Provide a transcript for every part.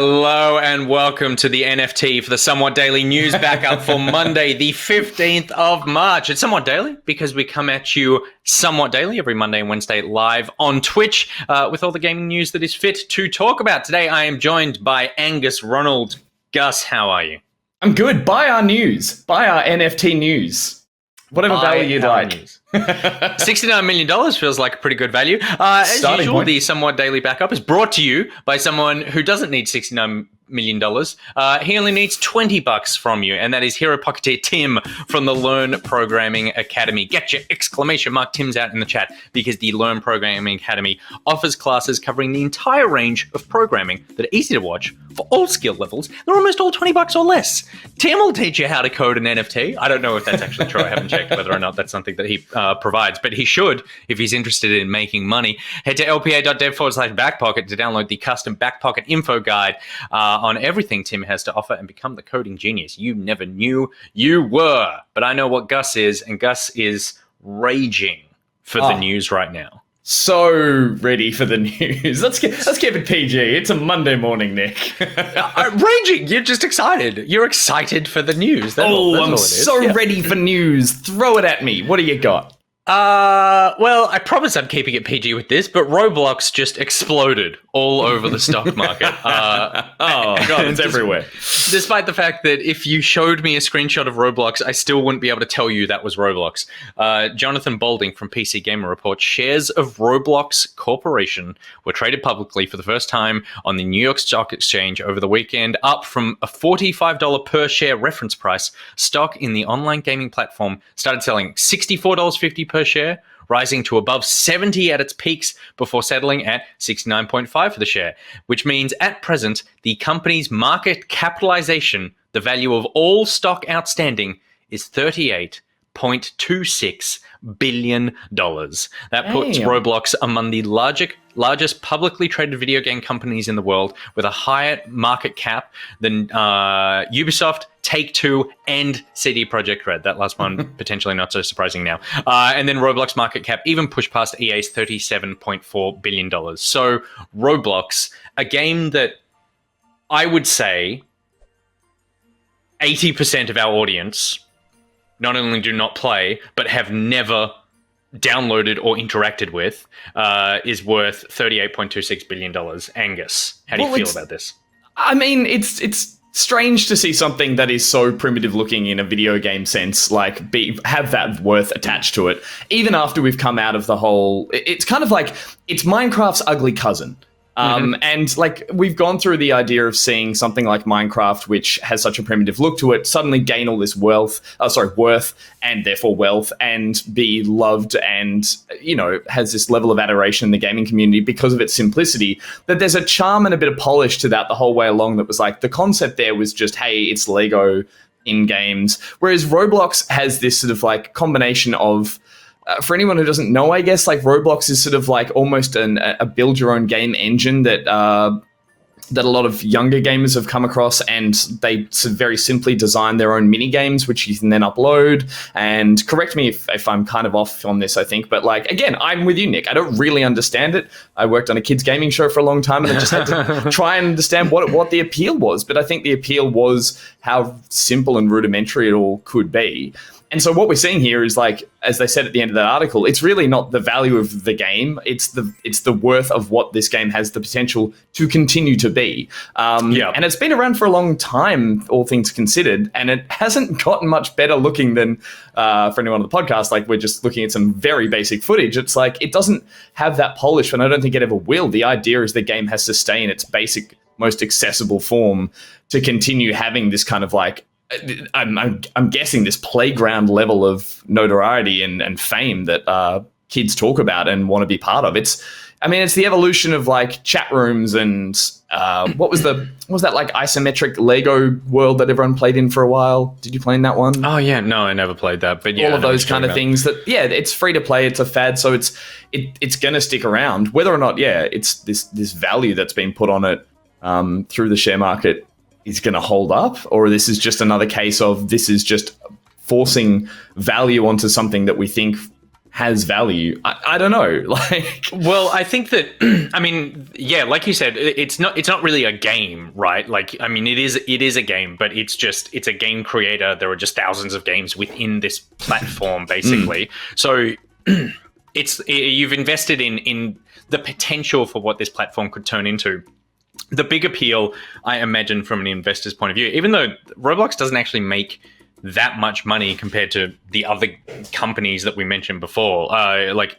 Hello and welcome to the NFT for the Somewhat Daily News Backup for Monday, the 15th of March. It's Somewhat Daily because we come at you somewhat daily every Monday and Wednesday live on Twitch with all the gaming news that is fit to talk about. Today I am joined by Angus Ronald. Gus, how are you? I'm good. Buy our news. Buy our NFT news. Whatever value you'd like. $69 million feels like a pretty good value. As usual, the Somewhat Daily Backup is brought to you by someone who doesn't need $69 million. He only needs $20 from you, and that is Hero Pocketeer Tim from the Learn Programming Academy. Get your exclamation mark Tims out in the chat because the Learn Programming Academy offers classes covering the entire range of programming that are easy to watch for all skill levels. They're almost all $20 or less. Tim will teach you how to code an NFT. I don't know if that's actually true. I haven't checked whether or not that's something that he provides, but he should if he's interested in making money. Head to lpa.dev/backpocket to download the custom Backpocket info guide on everything Tim has to offer and become the coding genius you never knew you were. But I know what Gus is, and Gus is raging for the news right now. So ready for the news. Let's keep it PG. It's a Monday morning, Nick. Raging. You're just excited. You're excited for the news. That's I'm so ready for news. Throw it at me. What do you got? Well, I promise I'm keeping it PG with this, but Roblox just exploded all over the stock market. God, it's everywhere. Despite the fact that if you showed me a screenshot of Roblox, I still wouldn't be able to tell you that was Roblox. Jonathan Balding from PC Gamer reports shares of Roblox Corporation were traded publicly for the first time on the New York Stock Exchange over the weekend, up from a $45 per share reference price. Stock in the online gaming platform started selling $64.50 per share, rising to above 70 at its peaks before settling at 69.5 for the share, which means at present, the company's market capitalization, the value of all stock outstanding, is $38.26 billion. That puts Roblox among the largest publicly traded video game companies in the world, with a higher market cap than Ubisoft, Take-Two, and CD Projekt Red. That last one potentially not so surprising now. And then Roblox market cap even pushed past EA's $37.4 billion. So Roblox, a game that I would say 80% of our audience not only do not play, but have never downloaded or interacted with, is worth $38.26 billion. Angus, how do you feel about this? I mean, it's strange to see something that is so primitive looking in a video game sense, like have that worth attached to it, even after we've come out of the whole... It's kind of like, it's Minecraft's ugly cousin. And like we've gone through the idea of seeing something like Minecraft, which has such a primitive look to it, suddenly gain all this worth and therefore wealth, and be loved and, has this level of adoration in the gaming community because of its simplicity, that there's a charm and a bit of polish to that the whole way along. That was like, the concept there was just, hey, it's Lego in games. Whereas Roblox has this sort of like combination of, for anyone who doesn't know, I guess, like Roblox is sort of like almost a build-your-own-game engine that a lot of younger gamers have come across, and they very simply design their own mini-games, which you can then upload. And correct me if I'm kind of off on this, I think, but like, again, I'm with you, Nick. I don't really understand it. I worked on a kids' gaming show for a long time, and I just had to try and understand what the appeal was. But I think the appeal was how simple and rudimentary it all could be. And so what we're seeing here is, like, as they said at the end of that article, it's really not the value of the game. It's the worth of what this game has the potential to continue to be. And it's been around for a long time, all things considered, and it hasn't gotten much better looking than, for anyone on the podcast, like we're just looking at some very basic footage. It's like, it doesn't have that polish, and I don't think it ever will. The idea is the game has to stay in its basic, most accessible form to continue having this kind of like, I'm guessing this playground level of notoriety and fame that kids talk about and want to be part of. It's the evolution of like chat rooms and what was that like isometric Lego world that everyone played in for a while? Did you play in that one? Oh yeah, no, I never played that. But yeah, all of those kind of things that it's free to play. It's a fad, so it's gonna stick around. Whether or not it's this value that's been put on it through the share market is going to hold up, or this is just another case of this is just forcing value onto something that we think has value. I don't know. Like, well, I think that I mean, yeah, like you said, it's not really a game, right? Like, I mean, it is a game, but it's a game creator. There are just thousands of games within this platform, basically. So you've invested in the potential for what this platform could turn into. The big appeal, I imagine, from an investor's point of view, even though Roblox doesn't actually make that much money compared to the other companies that we mentioned before, like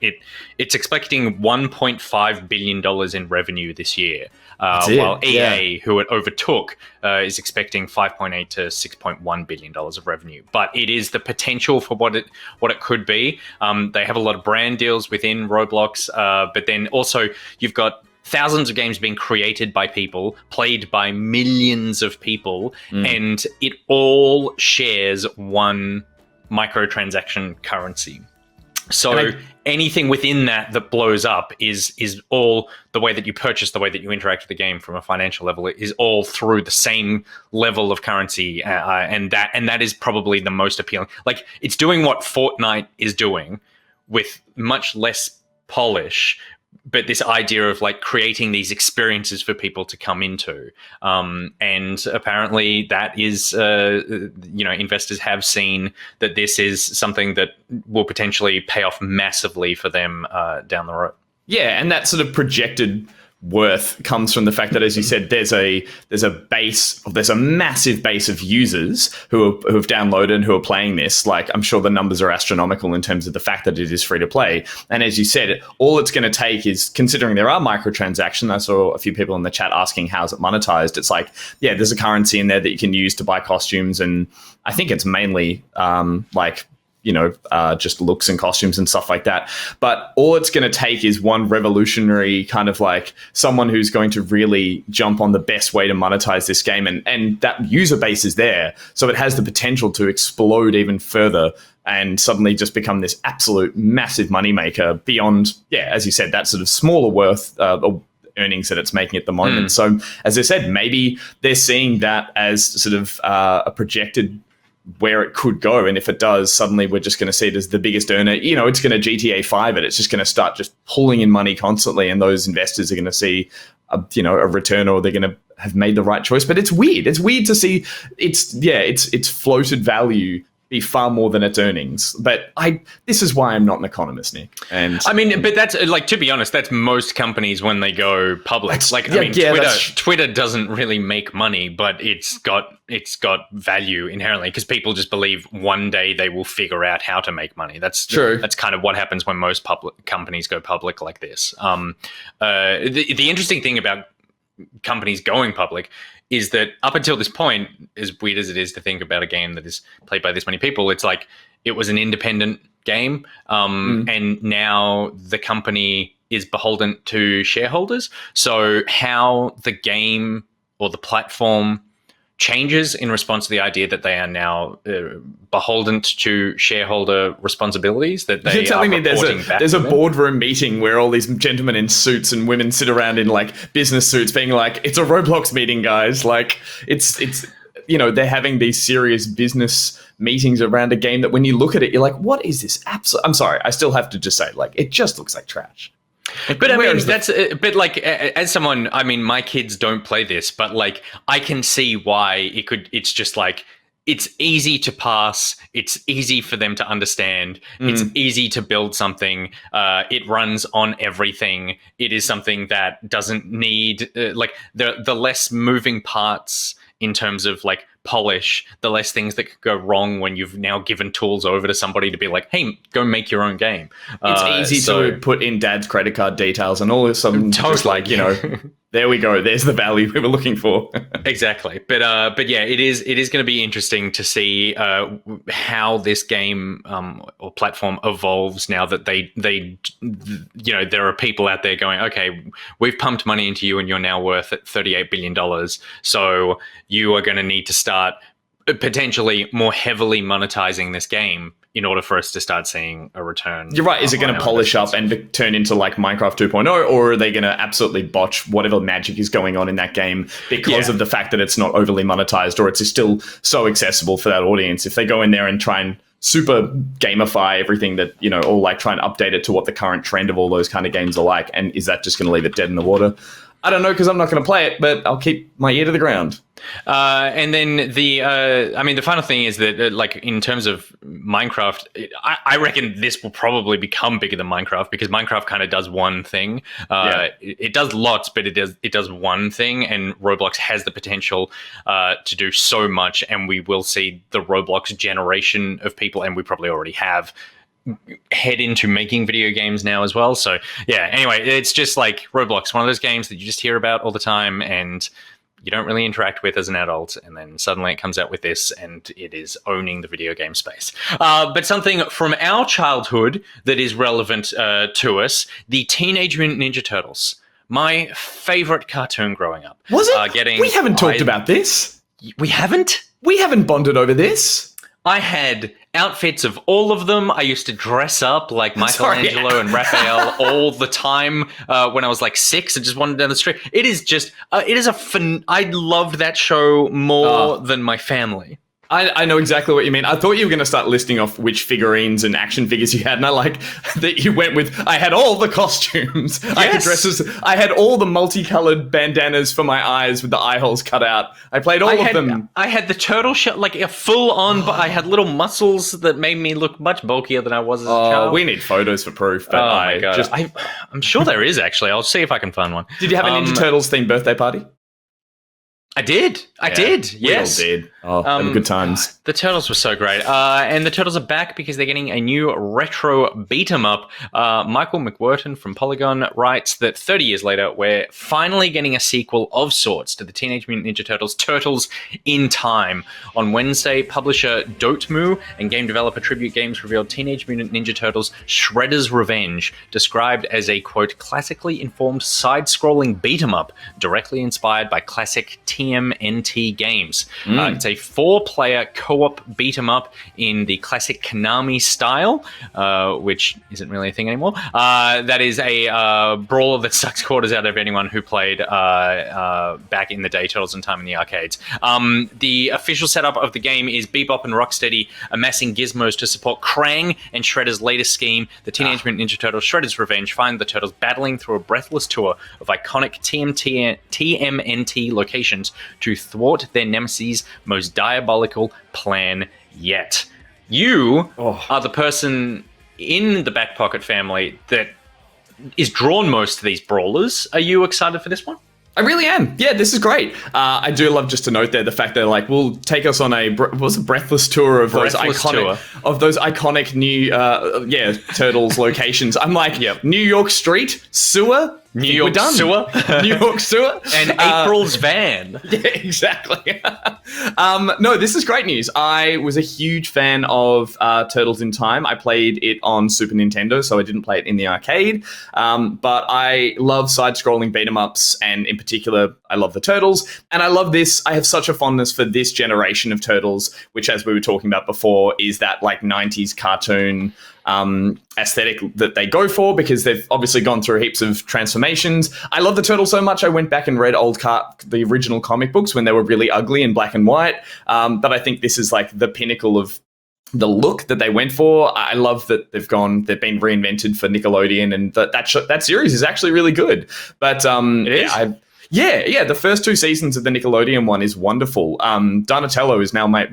it's expecting $1.5 billion in revenue this year, while EA, who it overtook, is expecting $5.8 to $6.1 billion of revenue. But it is the potential for what it could be. They have a lot of brand deals within Roblox, but then also you've got thousands of games being created by people, played by millions of people, and it all shares one microtransaction currency. So anything within that blows up is all the way that you purchase, the way that you interact with the game from a financial level, it is all through the same level of currency, and that is probably the most appealing. Like, it's doing what Fortnite is doing with much less polish, but this idea of like creating these experiences for people to come into, and apparently that is, investors have seen that this is something that will potentially pay off massively for them down the road. Yeah, and that sort of projected worth comes from the fact that, as you said, there's a massive base of users who have downloaded and who are playing this. Like, I'm sure the numbers are astronomical in terms of the fact that it is free to play. And as you said, all it's going to take is, considering there are microtransactions, I saw a few people in the chat asking how's it monetized. It's like, yeah, there's a currency in there that you can use to buy costumes, and I think it's mainly just looks and costumes and stuff like that. But all it's going to take is one revolutionary kind of like someone who's going to really jump on the best way to monetize this game. And that user base is there. So it has the potential to explode even further and suddenly just become this absolute massive moneymaker beyond, as you said, that sort of smaller worth earnings that it's making at the moment. So as I said, maybe they're seeing that as sort of a projected where it could go, and if it does, suddenly we're just going to see it as the biggest earner. It's going to GTA 5 it. It's just going to start just pulling in money constantly, and those investors are going to see a return, or they're going to have made the right choice. But it's weird. It's weird to see its floated value be far more than its earnings. But this is why I'm not an economist, Nick. And I mean, but that's like, to be honest, that's most companies when they go public. Twitter doesn't really make money, but it's got value inherently because people just believe one day they will figure out how to make money. That's true. That's kind of what happens when most public companies go public like this. The interesting thing about companies going public is that up until this point, as weird as it is to think about a game that is played by this many people, it's like it was an independent game, and now the company is beholden to shareholders. So how the game or the platform changes in response to the idea that they are now beholden to shareholder responsibilities, that they You're telling me there's a them. boardroom meeting where all these gentlemen in suits and women sit around in like business suits being like, it's a Roblox meeting, guys. Like it's they're having these serious business meetings around a game that when you look at it, you're like, what is this? I'm sorry, I still have to just say, like, it just looks like trash. But I mean, but like, as someone, I mean, my kids don't play this, but like, I can see why it's just like, it's easy to pass. It's easy for them to understand. It's easy to build something. It runs on everything. It is something that doesn't need, like, the less moving parts in terms of like polish, the less things that could go wrong when you've now given tools over to somebody to be like, hey, go make your own game. It's easy to put in dad's credit card details and all this. Just like, there we go. There's the value we were looking for. Exactly. But yeah, it is going to be interesting to see how this game or platform evolves now that they there are people out there going, okay, we've pumped money into you and you're now worth $38 billion. So you are going to need to start potentially more heavily monetizing this game in order for us to start seeing a return. You're right. Is it going to polish up and turn into like Minecraft 2.0, or are they going to absolutely botch whatever magic is going on in that game because of the fact that it's not overly monetized, or it's still so accessible for that audience? If they go in there and try and super gamify everything that, or like try and update it to what the current trend of all those kind of games are like? And is that just going to leave it dead in the water? I don't know, because I'm not going to play it, but I'll keep my ear to the ground. And then the final thing is that, like, in terms of Minecraft, I reckon this will probably become bigger than Minecraft, because Minecraft kind of does one thing. It does lots, but it does one thing, and Roblox has the potential to do so much, and we will see the Roblox generation of people, and we probably already have, head into making video games now as well. So yeah, anyway, it's just like Roblox, one of those games that you just hear about all the time and you don't really interact with as an adult, and then suddenly it comes out with this and it is owning the video game space. But something from our childhood that is relevant to us, the Teenage Mutant Ninja Turtles, my favorite cartoon growing up. Was it? We haven't talked about this. We haven't? We haven't bonded over this. I had outfits of all of them. I used to dress up like Michelangelo and Raphael all the time when I was like 6 and just wandered down the street. It is just, it is a fun. I loved that show more than my family. I know exactly what you mean. I thought you were going to start listing off which figurines and action figures you had, and I like that you went with, I had all the costumes. Yes. I had dresses. I had all the multicolored bandanas for my eyes with the eye holes cut out. I played all of them. I had the turtle shell, like a full on, but I had little muscles that made me look much bulkier than I was as a child. We need photos for proof. But my God. I'm sure there is, actually. I'll see if I can find one. Did you have a Ninja Turtles themed birthday party? I did. Yes. We all did. They were good times. The Turtles were so great. And the Turtles are back because they're getting a new retro beat-em-up. Michael McWhirton from Polygon writes that 30 years later, we're finally getting a sequel of sorts to the Teenage Mutant Ninja Turtles, Turtles in Time. On Wednesday, publisher Dotemu and game developer Tribute Games revealed Teenage Mutant Ninja Turtles Shredder's Revenge, described as a, quote, classically informed side-scrolling beat-em-up, directly inspired by classic TMNT games. It's a 4-player co-op beat-em-up in the classic Konami style, which isn't really a thing anymore. That is a brawler that sucks quarters out of anyone who played back in the day Turtles in Time in the arcades. The official setup of the game is Bebop and Rocksteady amassing gizmos to support Krang and Shredder's latest scheme, the Teenage Mutant Ninja Turtles Shredder's Revenge. Find the Turtles battling through a breathless tour of iconic TMNT locations to thwart their nemesis' most diabolical plan yet. You are the person in the Back Pocket family that is drawn most to these brawlers. Are you excited for this one? I really am. Yeah, this is great. I do love, just to note there, the fact that like we'll take us on a breathless tour of those iconic new Turtles locations. I'm like, New York Street sewer. New York sewer. New York sewer. And April's van. Yeah, exactly. No, this is great news. I was a huge fan of Turtles in Time. I played it on Super Nintendo, so I didn't play it in the arcade. But I love side-scrolling beat-em-ups, and in particular, I love the Turtles. And I love this. I have such a fondness for this generation of Turtles, which, as we were talking about before, is that like 90s cartoon aesthetic that they go for, because they've obviously gone through heaps of transformations. I love the Turtles so much, I went back and read the original comic books when they were really ugly in black and white. But I think this is like the pinnacle of the look that they went for. I love that they've been reinvented for Nickelodeon, and that series is actually really good. But it is. Yeah, the first 2 seasons of the Nickelodeon one is wonderful. Donatello is now my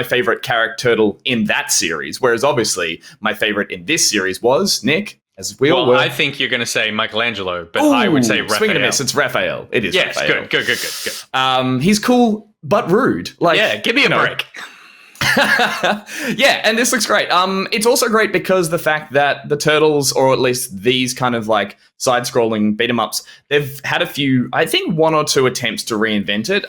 favorite character turtle in that series, whereas obviously my favorite in this series was Nick. As we all were. I think you're going to say Michelangelo, but I would say Raphael. Swing and a miss. It's Raphael. It is. Yes, Raphael. Good. He's cool but rude. Like, give me a break. Yeah, and this looks great. It's also great because the fact that the Turtles, or at least these kind of like side-scrolling beat-em-ups, they've had a few, I think 1 or 2 attempts to reinvent it.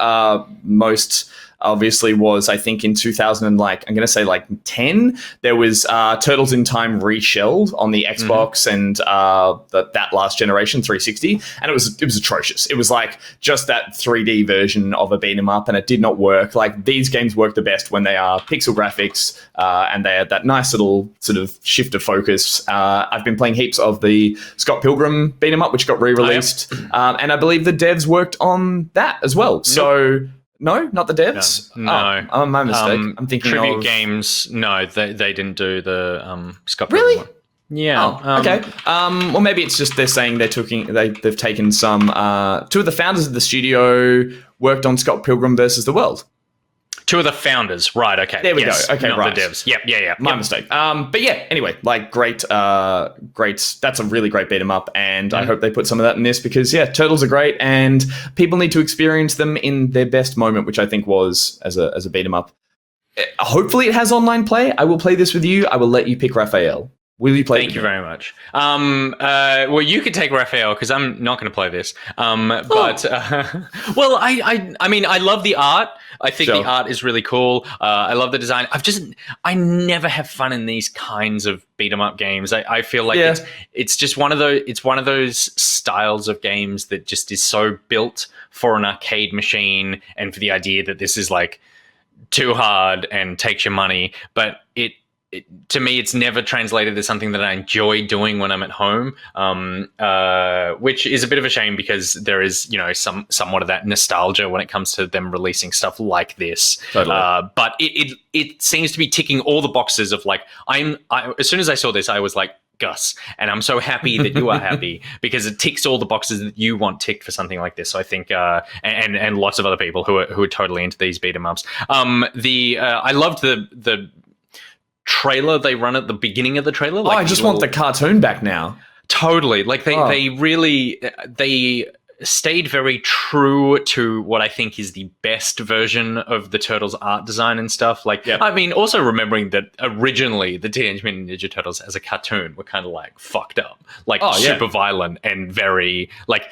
Most obviously was, I think, in 2000 and like, I'm going to say like 10, there was Turtles in Time reshelled on the Xbox and that last generation 360, and it was atrocious. It was like just that 3D version of a beat 'em up, and it did not work. Like, these games work the best when they are pixel graphics and they had that nice little sort of shift of focus. I've been playing heaps of the Scott Pilgrim beat 'em up, which got re-released, and I believe the devs worked on that as well. So No, not the devs. No. Oh, my mistake. I'm thinking Tribute of Games. No, they didn't do the Scott Really? Pilgrim one. Yeah. Oh, okay. Well, maybe it's just they're saying they've taken some. Two of the founders of the studio worked on Scott Pilgrim versus the World. Two of the founders, right? Okay, there we go. Okay, not right. the devs. Yep. My mistake. But yeah. Anyway, like great. That's a really great beat 'em up, and I hope they put some of that in this because turtles are great, and people need to experience them in their best moment, which I think was as a beat 'em up. Hopefully, it has online play. I will play this with you. I will let you pick Raphael. Will you play? Thank you very much. Well, you could take Raphael because I'm not going to play this. But well, I mean, I love the art. I think the art is really cool. I love the design. I never have fun in these kinds of beat 'em up games. I feel like it's just one of those styles of games that just is so built for an arcade machine and for the idea that this is like too hard and takes your money, but to me, it's never translated as something that I enjoy doing when I'm at home, which is a bit of a shame because there is, somewhat of that nostalgia when it comes to them releasing stuff like this. Totally. But it seems to be ticking all the boxes of like, as soon as I saw this, I was like, Gus, and I'm so happy that you are happy because it ticks all the boxes that you want ticked for something like this. So I think, and lots of other people who are totally into these beat 'em ups. I loved the trailer they run at the beginning of the trailer. Like, I just want the cartoon back now. Totally. Like they really stayed very true to what I think is the best version of the Turtles art design and stuff. Like, I mean, also remembering that originally the Teenage Mutant Ninja Turtles as a cartoon were kind of like fucked up, like super violent and very like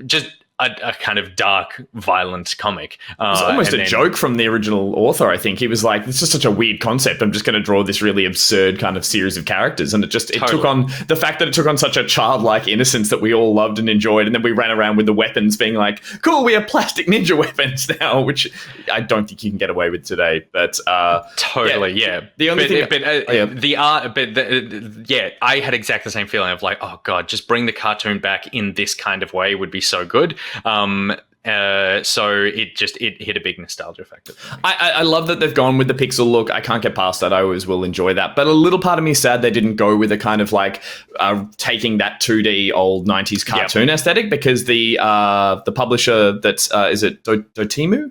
just a kind of dark, violent comic. It was almost a joke from the original author, I think. He was like, this is such a weird concept. I'm just going to draw this really absurd kind of series of characters. And it took on the fact that it took on such a childlike innocence that we all loved and enjoyed. And then we ran around with the weapons being like, cool, we have plastic ninja weapons now, which I don't think you can get away with today. But totally, yeah. The only thing, the art, I had exactly the same feeling of like, oh God, just bring the cartoon back in this kind of way would be so good. So it hit a big nostalgia factor. I love that they've gone with the pixel look. I can't get past that. I always will enjoy that. But a little part of me is sad they didn't go with a kind of like taking that 2D old 90s cartoon aesthetic because the publisher that's is it Dotemu?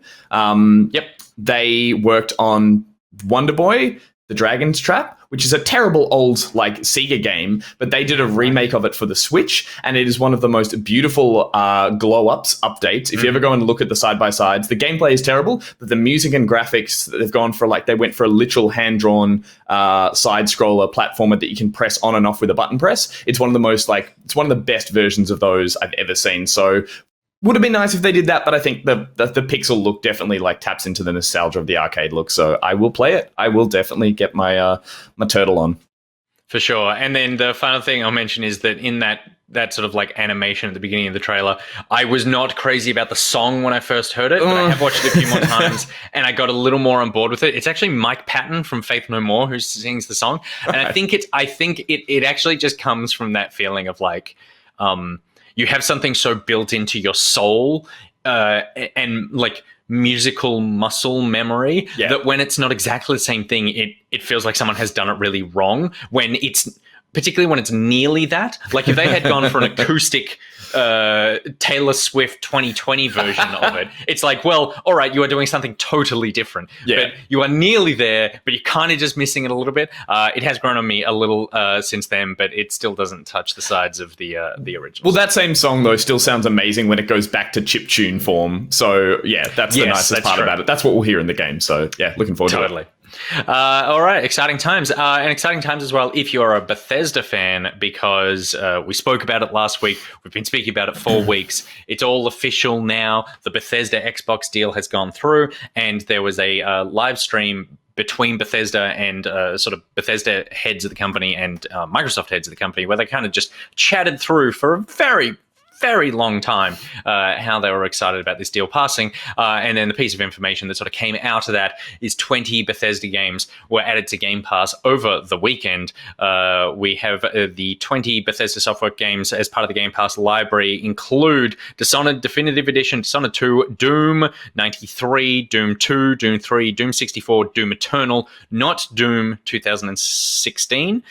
They worked on Wonder Boy, The Dragon's Trap, which is a terrible old like Sega game, but they did a remake of it for the Switch, and it is one of the most beautiful glow-ups updates. If you ever go and look at the side-by-sides, the gameplay is terrible, but the music and graphics, they've gone for like, they went for a literal hand-drawn side-scroller platformer that you can press on and off with a button press. It's one of the best versions of those I've ever seen. So would have been nice if they did that, but I think the pixel look definitely like taps into the nostalgia of the arcade look. So I will play it. I will definitely get my my turtle on. For sure. And then the final thing I'll mention is that in that sort of like animation at the beginning of the trailer, I was not crazy about the song when I first heard it, but I have watched it a few more times and I got a little more on board with it. It's actually Mike Patton from Faith No More who sings the song. And I think it actually just comes from that feeling of like, you have something so built into your soul and like musical muscle memory that when it's not exactly the same thing, it feels like someone has done it really wrong. Particularly when it's nearly that. Like if they had gone for an acoustic Taylor Swift 2020 version of it, it's like, well, all right, you are doing something totally different. Yeah. But you are nearly there, but you're kind of just missing it a little bit. It has grown on me a little since then, but it still doesn't touch the sides of the original. Well, that same song, though, still sounds amazing when it goes back to chiptune form. So, yeah, that's the nicest part about it. That's what we'll hear in the game. So, yeah, looking forward to it. All right, exciting times. And exciting times as well if you're a Bethesda fan, because we spoke about it last week. We've been speaking about it for weeks. It's all official now. The Bethesda Xbox deal has gone through, and there was a live stream between Bethesda and sort of Bethesda heads of the company and Microsoft heads of the company where they kind of just chatted through for a very, very long time how they were excited about this deal passing. And then the piece of information that sort of came out of that is 20 Bethesda games were added to Game Pass over the weekend. We have the 20 Bethesda software games as part of the Game Pass library include Dishonored Definitive Edition, Dishonored 2, Doom 93, Doom 2, Doom 3, Doom 64, Doom Eternal, not Doom 2016.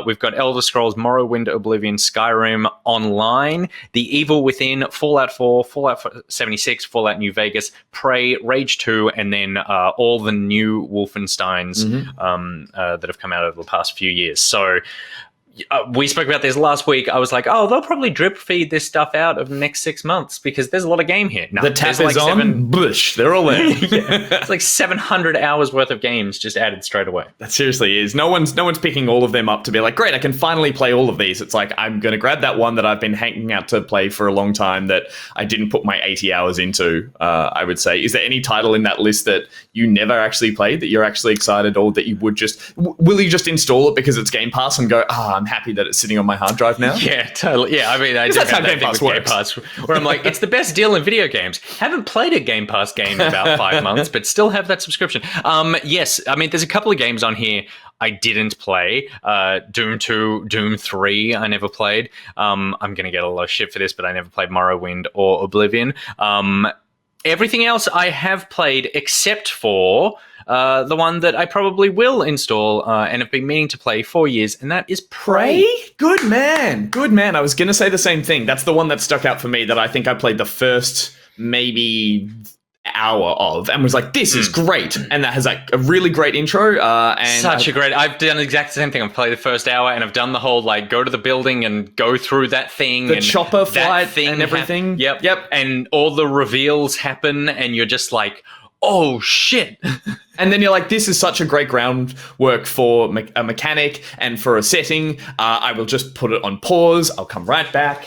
We've got Elder Scrolls, Morrowind, Oblivion, Skyrim Online, The Evil Within, Fallout 4, Fallout 76, Fallout New Vegas, Prey, Rage 2, and then all the new Wolfensteins that have come out over the past few years. So we spoke about this last week. I was like, oh, they'll probably drip feed this stuff out over the next 6 months because there's a lot of game here. No, the tap is on, bush, they're all in. It's like 700 hours worth of games just added straight away. That seriously is. No one's picking all of them up to be like, great, I can finally play all of these. It's like, I'm going to grab that one that I've been hanging out to play for a long time that I didn't put my 80 hours into, I would say. Is there any title in that list that you never actually played, that you're actually excited, or that you would will you just install it because it's Game Pass and go, I'm happy that it's sitting on my hard drive now? Yeah, totally. Yeah, I mean, I do have that thing with Game Pass where I'm like, it's the best deal in video games. Haven't played a Game Pass game in about 5 months, but still have that subscription. Yes, I mean, there's a couple of games on here I didn't play. Doom 2, Doom 3, I never played. I'm going to get a lot of shit for this, but I never played Morrowind or Oblivion. Everything else I have played except for the one that I probably will install and have been meaning to play for years, and that is Prey. Good man. I was going to say the same thing. That's the one that stuck out for me that I think I played the first maybe hour of and was like, this is great. And that has like a really great intro. I've done the exact same thing. I've played the first hour and I've done the whole like go to the building and go through that thing. The chopper flight thing and everything. Yep. And all the reveals happen and you're just like, oh shit. And then you're like, this is such a great groundwork for a mechanic and for a setting. I will just put it on pause. I'll come right back.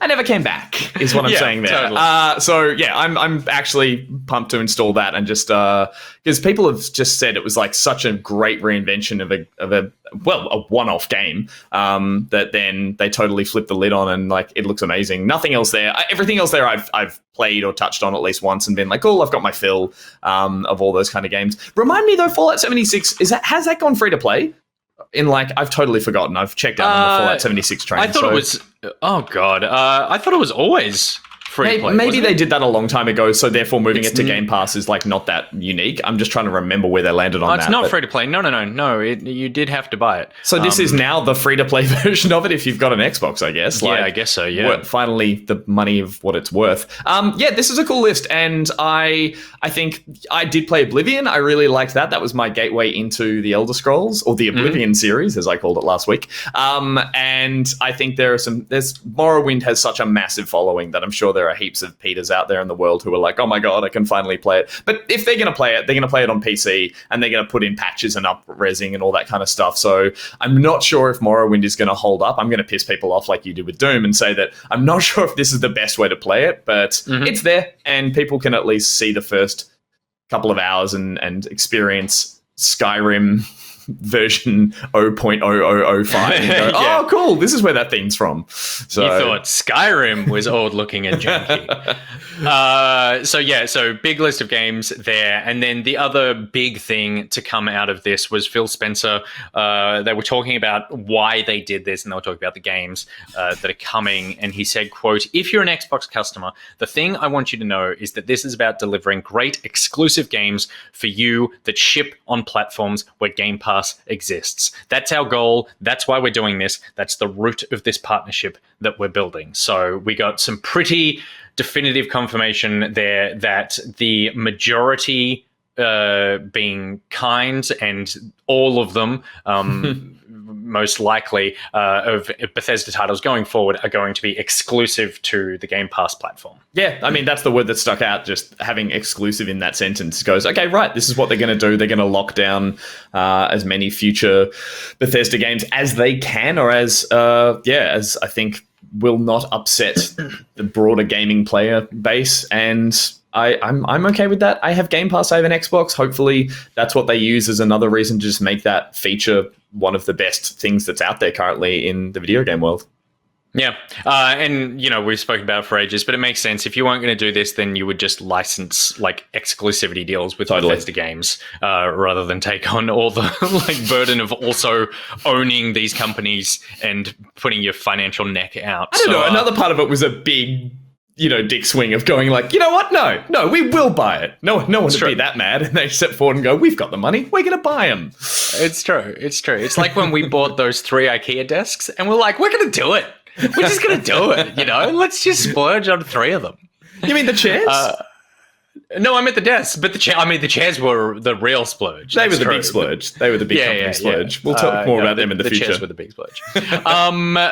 I never came back, is what I'm saying there. Totally. So yeah, I'm actually pumped to install that, and just because people have just said it was like such a great reinvention of a one-off game that then they totally flipped the lid on, and like it looks amazing. Nothing else there. Everything else there I've played or touched on at least once and been like, oh, I've got my fill of all those kind of games. Remind me though, Fallout 76 has that gone free to play? I've totally forgotten. I've checked out on the Fallout 76 train. I thought it was. Oh god, I thought it was always free to play. Maybe they did that a long time ago, so therefore moving it to Game Pass is like not that unique. I'm just trying to remember where they landed on that. It's not free to play. No. You did have to buy it. So this is now the free to play version of it if you've got an Xbox, I guess. Yeah, I guess so. Yeah. Finally, the money of what it's worth. This is a cool list, and I think I did play Oblivion. I really liked that. That was my gateway into the Elder Scrolls, or the Oblivion series, as I called it last week. And I think there's Morrowind has such a massive following that I'm sure there are heaps of Peters out there in the world who are like, oh my god, I can finally play it. But if they're going to play it, they're going to play it on PC, and they're going to put in patches and up-resing and all that kind of stuff. So I'm not sure if Morrowind is going to hold up. I'm going to piss people off like you did with Doom and say that I'm not sure if this is the best way to play it, but it's there, and people can at least see the first couple of hours and experience Skyrim version 0.0005 and go, oh cool, this is where that thing's from. So you thought Skyrim was old looking and janky. So big list of games there. And then the other big thing to come out of this was Phil Spencer. They were talking about why they did this, and they were talking about the games that are coming. And he said, quote, if you're an Xbox customer, the thing I want you to know is that this is about delivering great exclusive games for you that ship on platforms where Game Pass exists. That's our goal. That's why we're doing this. That's the root of this partnership that we're building. So we got some pretty definitive confirmation there that the majority being kind, and all of them most likely of Bethesda titles going forward are going to be exclusive to the Game Pass platform. Yeah, I mean, that's the word that stuck out, just having exclusive in that sentence goes, okay, right, this is what they're going to do. They're going to lock down as many future Bethesda games as they can, or as I think will not upset the broader gaming player base. And I'm okay with that. I have Game Pass, I have an Xbox. Hopefully that's what they use as another reason to just make that feature one of the best things that's out there currently in the video game world. Yeah. And, we've spoken about it for ages, but it makes sense. If you weren't going to do this, then you would just license like exclusivity deals with Bethesda games rather than take on all the like burden of also owning these companies and putting your financial neck out. I don't know. Another part of it was a big, dick swing of going like, you know what? No, we will buy it. No one would be that mad. And they step forward and go, we've got the money. We're going to buy them. It's true. It's like when we bought those 3 IKEA desks and we're like, we're going to do it. We're just going to do it, Let's just splurge on 3 of them. You mean the chairs? No, I meant the desks, but the chairs were the real splurge. They were the big splurge. They were the big company splurge. Yeah. We'll talk more about them in the future. The chairs were the big splurge.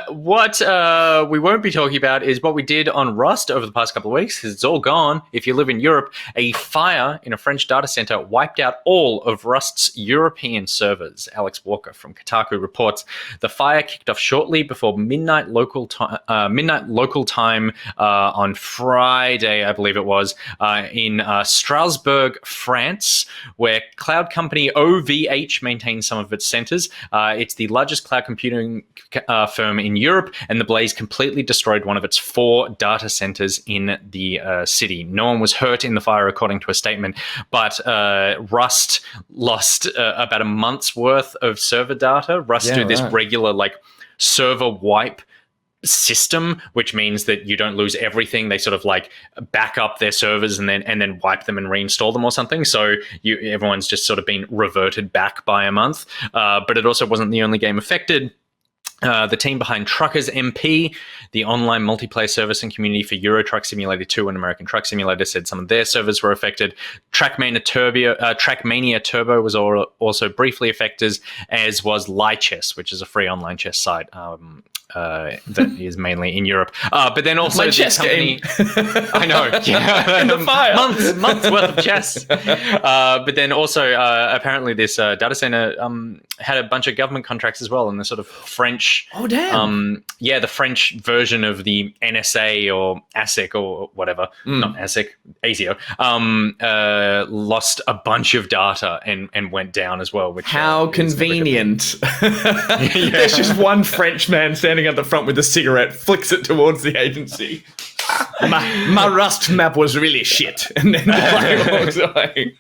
What we won't be talking about is what we did on Rust over the past couple of weeks, because it's all gone. If you live in Europe, a fire in a French data center wiped out all of Rust's European servers. Alex Walker from Kotaku reports the fire kicked off shortly before midnight local time on Friday, I believe it was, in Strasbourg, France, where cloud company OVH maintains some of its centers. It's the largest cloud computing firm in Europe, and the blaze completely destroyed one of its 4 data centers in the city. No one was hurt in the fire, according to a statement, but Rust lost about a month's worth of server data. Rust do this regular server wipe system, which means that you don't lose everything. They sort of back up their servers and then wipe them and reinstall them or something. So everyone's just sort of been reverted back by a month. But it also wasn't the only game affected. The team behind Truckers MP, the online multiplayer service and community for Euro Truck Simulator 2 and American Truck Simulator, said some of their servers were affected. Trackmania Turbo was also briefly affected, as was Lichess, which is a free online chess site that is mainly in Europe. But then also my chess company, I know, in the fire, months worth of chess. But then also apparently this data center had a bunch of government contracts as well, and the sort of French. Oh damn! The French version of the NSA or ASIC or whatever, not ASIC, ASIO, lost a bunch of data and went down as well. Which how convenient! There's just one French man standing at the front with a cigarette, flicks it towards the agency. My Rust map was really shit, and then walks away.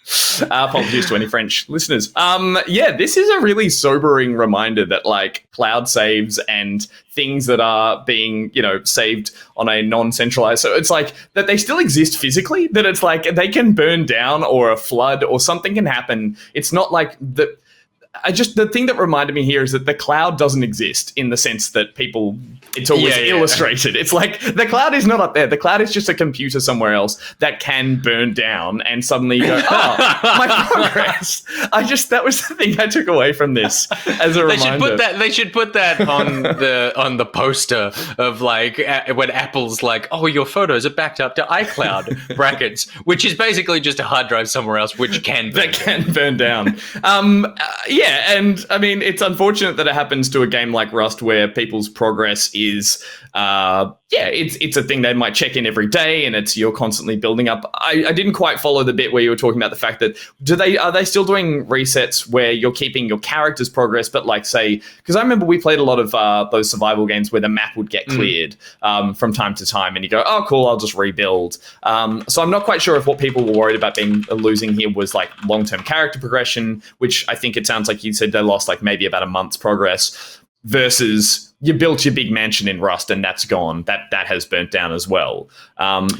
Apologies to any French listeners. This is a really sobering reminder that cloud saves and things that are being saved on a non-centralized, so it's that they still exist physically. That it's they can burn down or a flood or something can happen. It's not the. The thing that reminded me here is that the cloud doesn't exist in the sense that it's always illustrated. It's the cloud is not up there. The cloud is just a computer somewhere else that can burn down, and suddenly you go, oh, my progress. That was the thing I took away from this as a reminder. They should put that on the poster of when Apple's oh, your photos are backed up to iCloud brackets, which is basically just a hard drive somewhere else which can burn down. Yeah, and I mean, it's unfortunate that it happens to a game like Rust where people's progress is, it's a thing they might check in every day, and you're constantly building up. I didn't quite follow the bit where you were talking about the fact that are they still doing resets where you're keeping your character's progress, but say, because I remember we played a lot of those survival games where the map would get cleared from time to time, and you go, oh, cool, I'll just rebuild. So I'm not quite sure if what people were worried about losing here was long-term character progression, which I think it sounds like you said they lost maybe about a month's progress, versus you built your big mansion in Rust and that's gone. That has burnt down as well,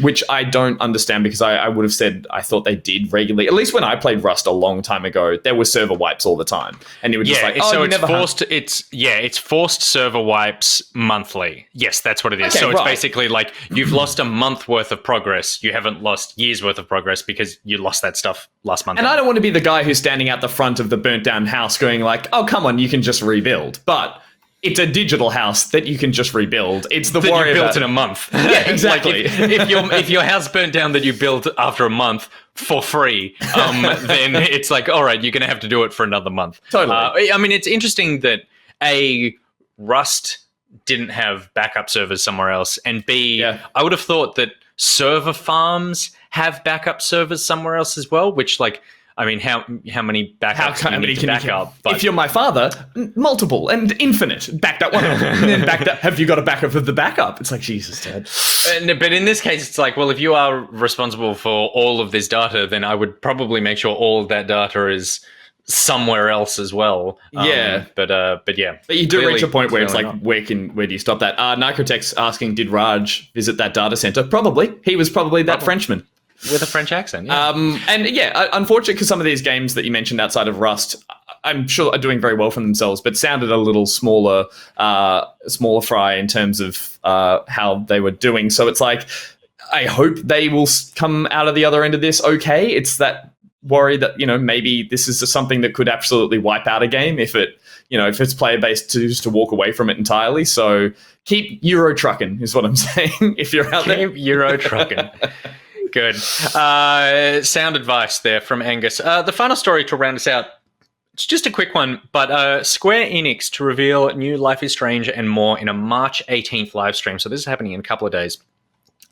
which I don't understand, because I would have said I thought they did regularly. At least when I played Rust a long time ago, there were server wipes all the time, and it was just it's forced server wipes monthly. Yes, that's what it is. Okay, so it's basically you've lost a month worth of progress. You haven't lost years worth of progress because you lost that stuff last month. And I don't want to be the guy who's standing out the front of the burnt down house going oh, come on, you can just rebuild. But it's a digital house that you can just rebuild. It's the worry you built in a month. Yeah, exactly. if your house burnt down that you built after a month for free, then it's all right, you're going to have to do it for another month. Totally. I mean, it's interesting that Rust didn't have backup servers somewhere else, and B, I would have thought that server farms have backup servers somewhere else as well, which I mean, how many backups do you need to back up? But if you're my father, multiple and infinite. Back that one up, and then back that. Have you got a backup of the backup? It's like, Jesus, Dad. But in this case, it's like, well, if you are responsible for all of this data, then I would probably make sure all of that data is somewhere else as well. But yeah. But you do reach a point where it's like, where do you stop that? Nicrotech's asking, did Raj visit that data center? Probably. He was probably that Frenchman. With a French accent, yeah. Unfortunate because some of these games that you mentioned outside of Rust, I'm sure are doing very well for themselves, but sounded a little smaller fry in terms of how they were doing. So it's like, I hope they will come out of the other end of this okay. It's that worry that, maybe this is something that could absolutely wipe out a game if its player base chooses to walk away from it entirely. So keep Euro trucking is what I'm saying. If you're out there, keep Euro trucking. Good. Sound advice there from Angus. The final story to round us out, it's just a quick one, but Square Enix to reveal new Life is Strange and more in a March 18th live stream. So this is happening in a couple of days.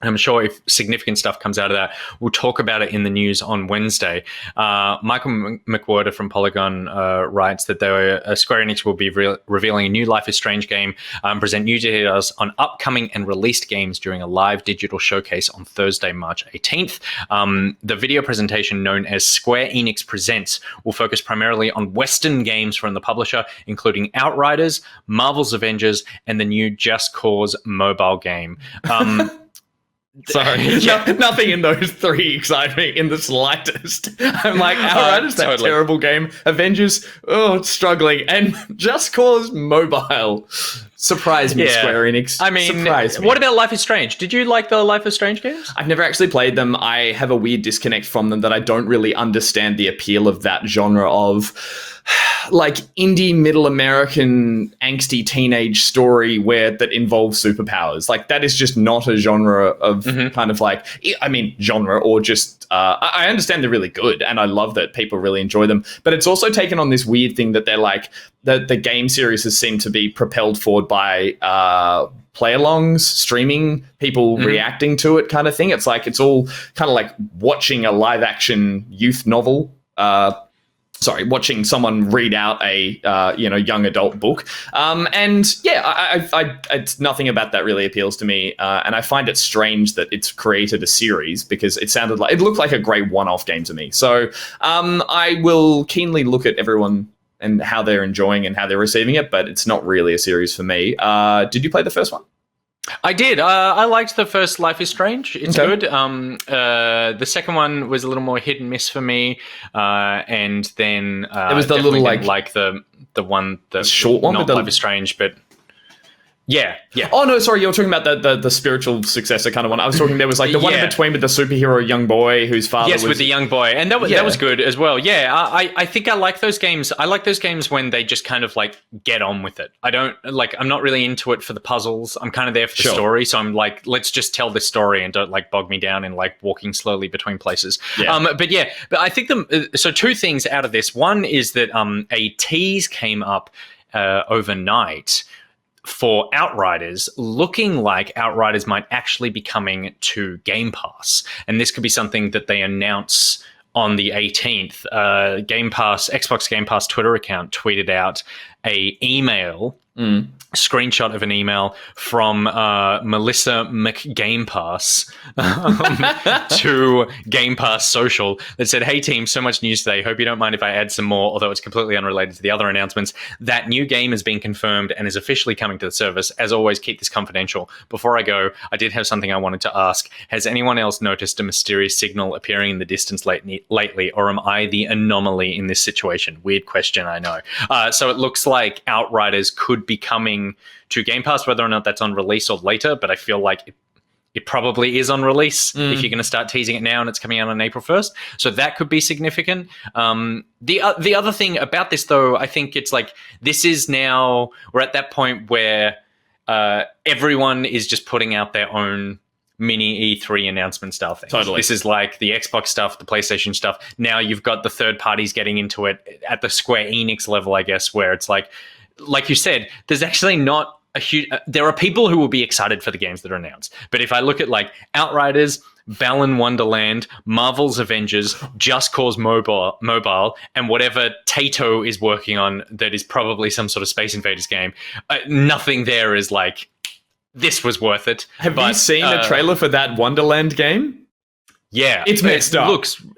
I'm sure if significant stuff comes out of that, we'll talk about it in the news on Wednesday. Michael McWhorter from Polygon writes that Square Enix will be revealing a new Life is Strange game, present new details on upcoming and released games during a live digital showcase on Thursday, March 18th. The video presentation, known as Square Enix Presents, will focus primarily on Western games from the publisher, including Outriders, Marvel's Avengers, and the new Just Cause mobile game. Sorry, nothing in those three excite me in the slightest. I'm like, Outriders, that terrible game. Avengers, struggling. And Just Cause Mobile. Surprise me, Square Enix. I mean, what about Life is Strange? Did you like the Life is Strange games? I've never actually played them. I have a weird disconnect from them that I don't really understand the appeal of that genre of like indie middle American angsty teenage story that involves superpowers. Like that is just not a genre of kind of like, genre or just, I understand they're really good and I love that people really enjoy them, but it's also taken on this weird thing that they're like, the game series has seemed to be propelled forward by play-alongs, streaming, people reacting to it kind of thing. It's like, it's all kind of like watching a live-action youth novel, watching someone read out a young adult book, it's nothing about that really appeals to me, and I find it strange that it's created a series because it looked like a great one-off game to me. So I will keenly look at everyone and how they're enjoying and how they're receiving it, but it's not really a series for me. Did you play the first one? I did. I liked the first Life is Strange. It's good. The second one was a little more hit and miss for me. And then it was the little like the one, the short one, not Life is Strange, but yeah. Oh no, sorry, you were talking about the spiritual successor kind of one. I was talking, there was like the one in between with the superhero young boy whose father was... Yes, with the young boy, and that was good as well. Yeah, I think I like those games. I like those games when they just kind of like get on with it. I'm not really into it for the puzzles. I'm kind of there for the story, so I'm like, let's just tell this story and don't like bog me down in like walking slowly between places. But I think so two things out of this. One is that a tease came up overnight for Outriders, looking like Outriders might actually be coming to Game Pass. And this could be something that they announce on the 18th. Xbox Game Pass Twitter account tweeted out a email, screenshot of an email from Melissa McGamepass to Game Pass Social that said, "Hey team, so much news today. Hope you don't mind if I add some more, although it's completely unrelated to the other announcements. That new game has been confirmed and is officially coming to the service. As always, keep this confidential. Before I go, I did have something I wanted to ask. Has anyone else noticed a mysterious signal appearing in the distance lately, or am I the anomaly in this situation?" Weird question, I know. So it looks like Outriders could be coming to Game Pass, whether or not that's on release or later, but I feel like it probably is on release if you're going to start teasing it now and it's coming out on April 1st. So that could be significant. The other thing about this, though, I think it's like this is now, we're at that point where everyone is just putting out their own mini E3 announcement style things. Totally. This is like the Xbox stuff, the PlayStation stuff. Now you've got the third parties getting into it at the Square Enix level, I guess, where it's like you said, there's actually not a huge... there are people who will be excited for the games that are announced. But if I look at like Outriders, Balan Wonderland, Marvel's Avengers, Just Cause Mobile, and whatever Taito is working on that is probably some sort of Space Invaders game. Nothing there is like, this was worth it. Have you seen a trailer for that Wonderland game? Yeah, it's messed up.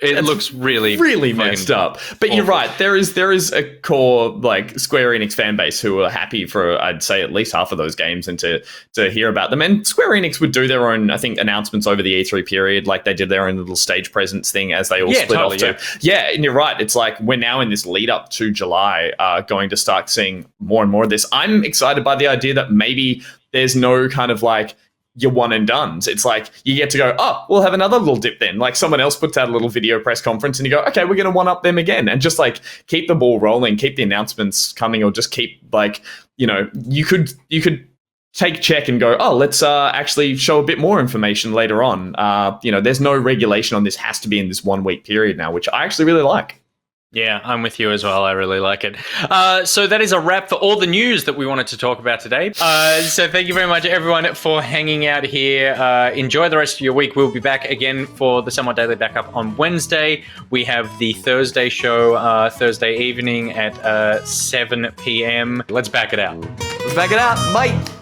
It looks really messed up. But awful. You're right. There is a core like Square Enix fan base who are happy for, I'd say, at least half of those games and to hear about them. And Square Enix would do their own, I think, announcements over the E3 period, like they did their own little stage presence thing as they all split off to. Yeah, and you're right. It's like we're now in this lead up to July, going to start seeing more and more of this. I'm excited by the idea that maybe there's no kind of like your one and dones. It's like you get to go, oh, we'll have another little dip then. Like someone else puts out a little video press conference and you go, okay, we're going to one up them again. And just like keep the ball rolling, keep the announcements coming, or just keep like, you know, you could take check and go, oh, let's actually show a bit more information later on. You know, there's no regulation on this, has to be in this 1 week period now, which I actually really like. Yeah, I'm with you as well. I really like it. So that is a wrap for all the news that we wanted to talk about today. So thank you very much, everyone, for hanging out here. Enjoy the rest of your week. We'll be back again for the Somewhat Daily Backup on Wednesday. We have the Thursday show Thursday evening at 7 p.m. Let's back it out. Bye.